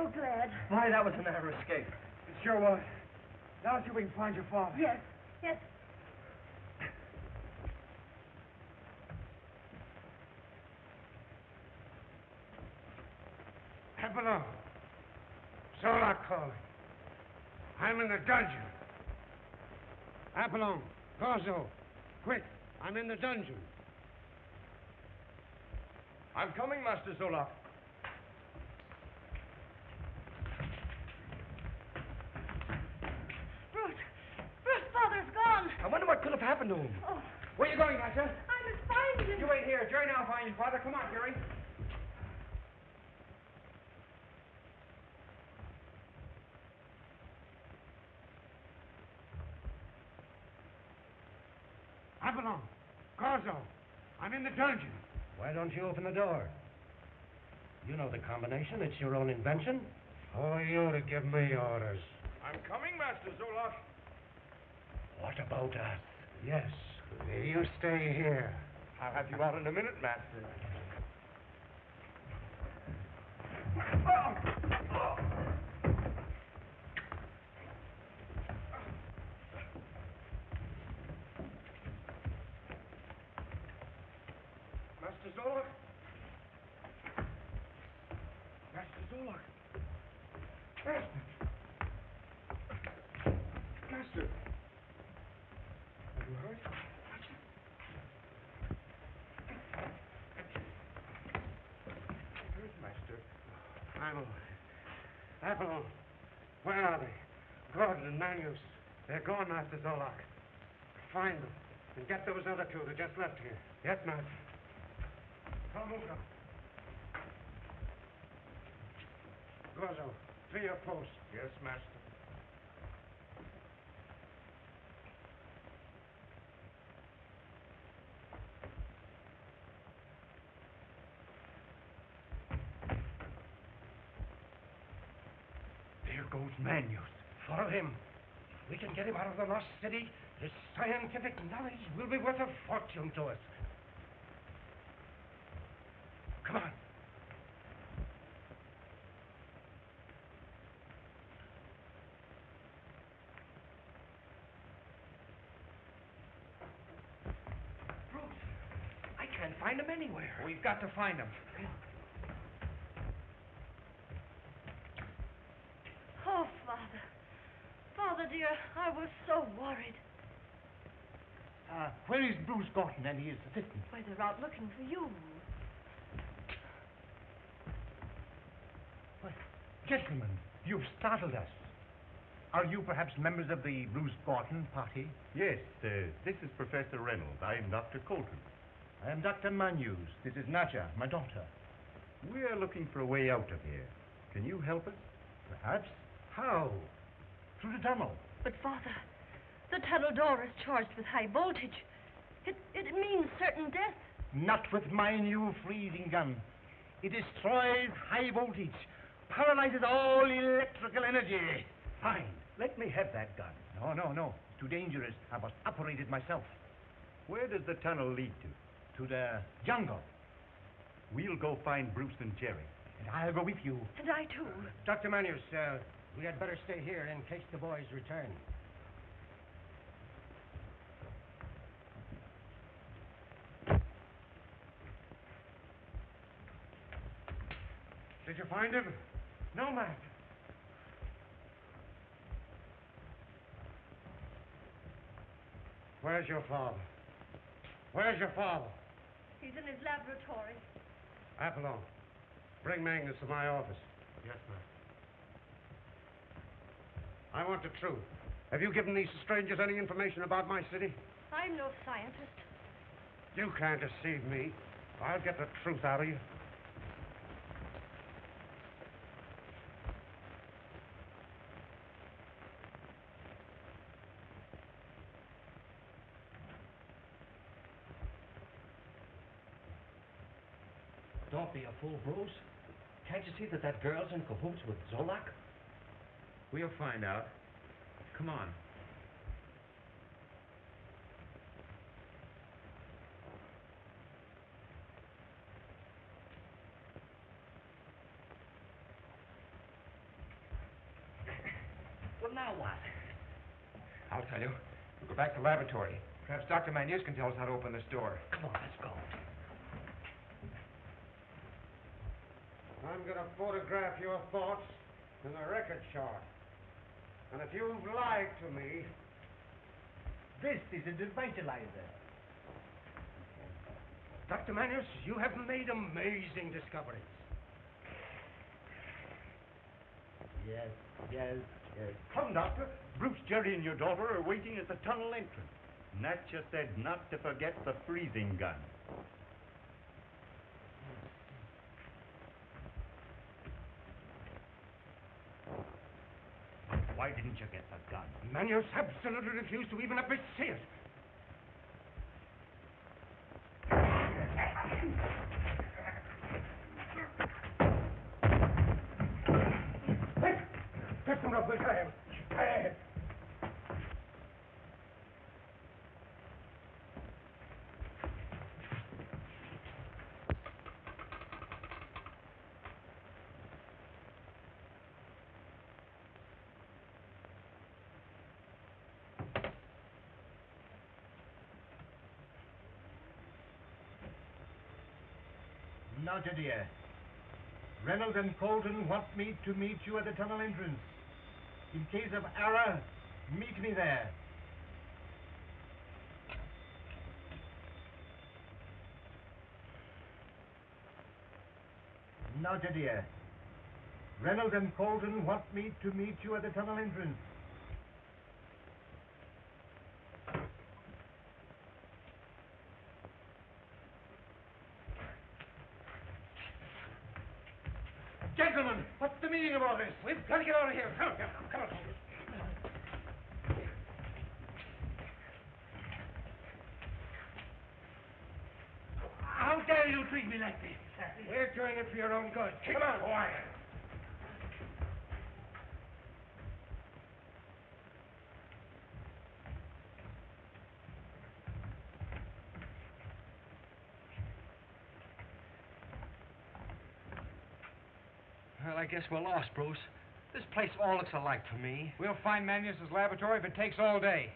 so glad. Why, that was a narrow escape. It sure was. Now see if we can find your father. Yes, yes. Hello. Zola calling. I'm in the dungeon. Apollon, Corso, quick. I'm in the dungeon. I'm coming, Master Zola. Bruce, Father's gone. I wonder what could have happened to him. Oh, Where you going, Master? I must find him. You wait here. Jerry now find your father. Come on, Jerry. Apollon, Corso, I'm in the dungeon. Why don't you open the door? You know the combination. It's your own invention. Oh, you to give me orders. I'm coming, Master Zola. What about us? Yes, you stay here. I'll have you out in a minute, Master. Master Zola? Master Zola? Master! Master! Are you hurt? Hurt, Master? I'm all right. Apollon, where are they? Gordon and Manius. They're gone, Master Zolak. Find them and get those other two that just left here. Yes, Master. Come on. Gorzo, to your post. Yes, Master. There goes Manius. Follow him. If we can get him out of the lost city, his scientific knowledge will be worth a fortune to us. Come on. Bruce, I can't find him anywhere. We've got to find him. Oh, Father. Father, dear, I was so worried. Where is Bruce Gorton and his assistant? Why, they're out looking for you. Gentlemen, you've startled us. Are you perhaps members of the Bruce Gorton party? Yes, this is Professor Reynolds. I'm Dr. Colton. I am Dr. Manius. This is Natcha, my daughter. We are looking for a way out of here. Can you help us? Perhaps. How? Through the tunnel. But, Father, the tunnel door is charged with high voltage. It means certain death. Not with my new freezing gun. It destroys high voltage, paralyzes all electrical energy. Fine. Let me have that gun. No. It's too dangerous. I must operate it myself. Where does the tunnel lead to? To the jungle. We'll go find Bruce and Jerry. And I'll go with you. And I, too. Dr. Manius, we had better stay here in case the boys return. Did you find him? No, man. Where's your father? Where's your father? He's in his laboratory. Apollon, bring Magnus to my office. Yes, Master. I want the truth. Have you given these strangers any information about my city? I'm no scientist. You can't deceive me. I'll get the truth out of you. Don't be a fool, Bruce. Can't you see that girl's in cahoots with Zolak? We'll find out. Come on. now what? I'll tell you. We'll go back to the laboratory. Perhaps Dr. Manus can tell us how to open this door. Come on, let's go. I'm going to photograph your thoughts in the record chart. And if you've lied to me, This is a devitalizer. Dr. Manus, you have made amazing discoveries. Yes, yes, yes. Come, Doctor. Bruce, Jerry, and your daughter are waiting at the tunnel entrance. Natcha said not to forget the freezing gun. Why didn't you get the gun? Manus absolutely refused to even let me see it. Pick them up the time. Now, dear. Reynolds and Colton want me to meet you at the tunnel entrance. In case of error, meet me there. Now, dear. Reynolds and Colton want me to meet you at the tunnel entrance. Gentlemen, what's the meaning of all this? We've got to get out of here. Come on. How dare you treat me like this? We're doing it for your own good. Come on. Quiet. Well, I guess we're lost, Bruce. This place all looks alike to me. We'll find Manus's laboratory if it takes all day.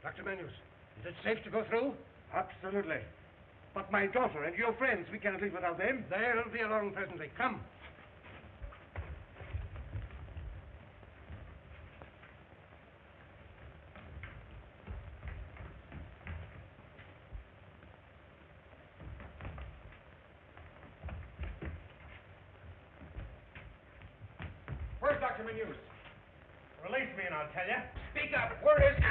Dr. Manus, is it safe to go through? Absolutely. But my daughter and your friends, we can't leave without them. They'll be along presently. Come. Where's Dr. Manus? Release me and I'll tell you. Speak up. Where is...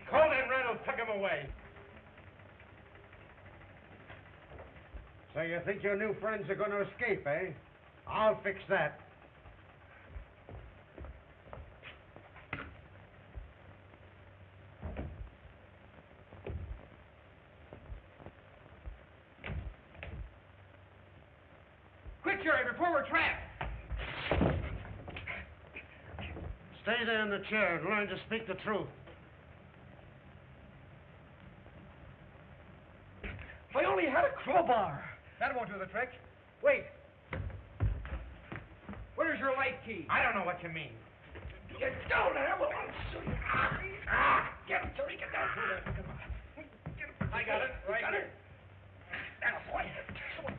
Colton Reynolds took him away. So you think your new friends are going to escape, eh? I'll fix that. Quick, Jerry, before we're trapped. Stay there in the chair and learn to speak the truth. If I only had a crowbar. That won't do the trick. Wait. Where's your light key? I don't know what you mean. Get down there. Well, I'll show you. Get him, Jerry. Get down. Come on. Get him. I got it. Right got here. it. Atta boy. Come on.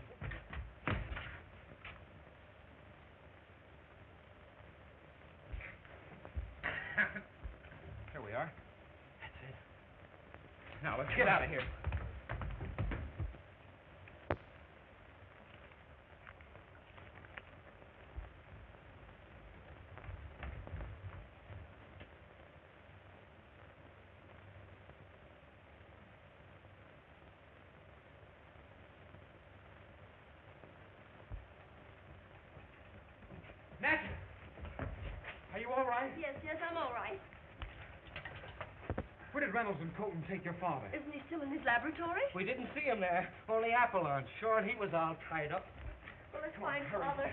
Here we are. That's it. Now, let's get out of here. Natcha! Are you all right? Yes, I'm all right. Where did Reynolds and Colton take your father? Isn't he still in his laboratory? We didn't see him there. Only Apollon. Sure, and he was all tied up. let's find Father.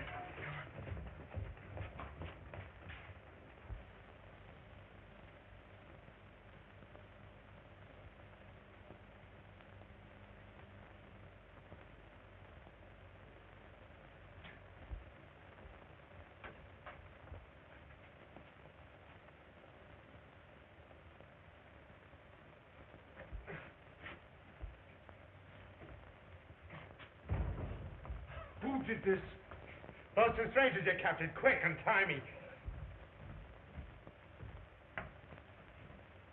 Who did this? Those two strangers you captured. Quick, untie me.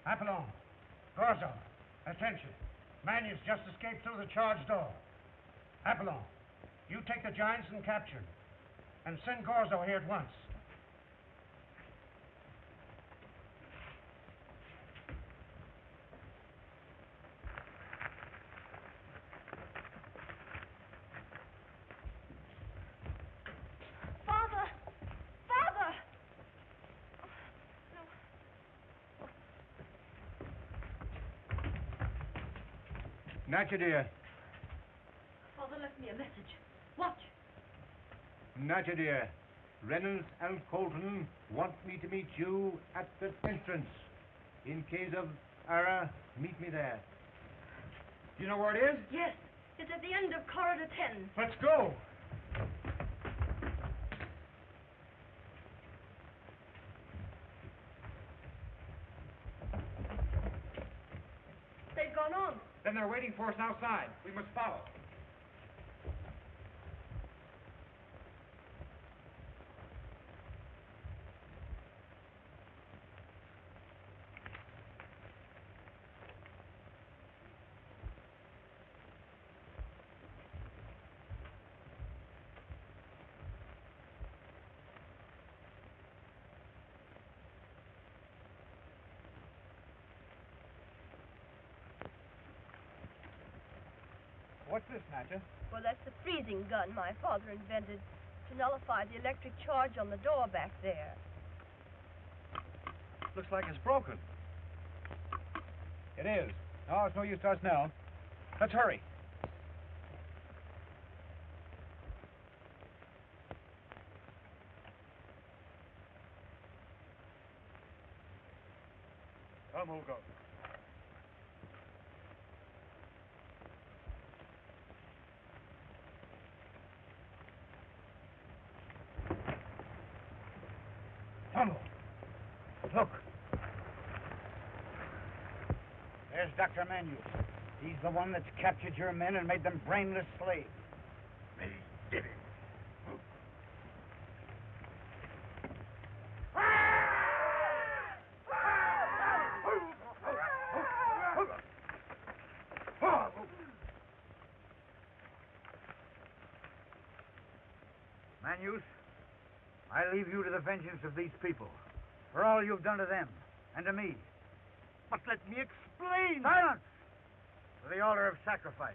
Apollon, Gorzo, attention. Manius just escaped through the charge door. Apollon, you take the giants and capture him. And send Gorzo here at once. Father! Father! Natcha, dear. Father left me a message. What? Natcha, dear. Reynolds and Colton want me to meet you at the entrance. In case of error, meet me there. Do you know where it is? Yes, it's at the end of corridor 10. Let's go. They've gone on. Then they're waiting for us outside. We must follow. What's this, Natcha? Well, that's the freezing gun my father invented to nullify the electric charge on the door back there. Looks like it's broken. It is. Oh, it's no use to us now. Let's hurry. Come, we'll go. Tunnel. Look. There's Dr. Manuel. He's the one that's captured your men and made them brainless slaves. He did it. Manus, I leave you to the vengeance of these people for all you've done to them and to me. But let me explain. Silence! To the altar of sacrifice.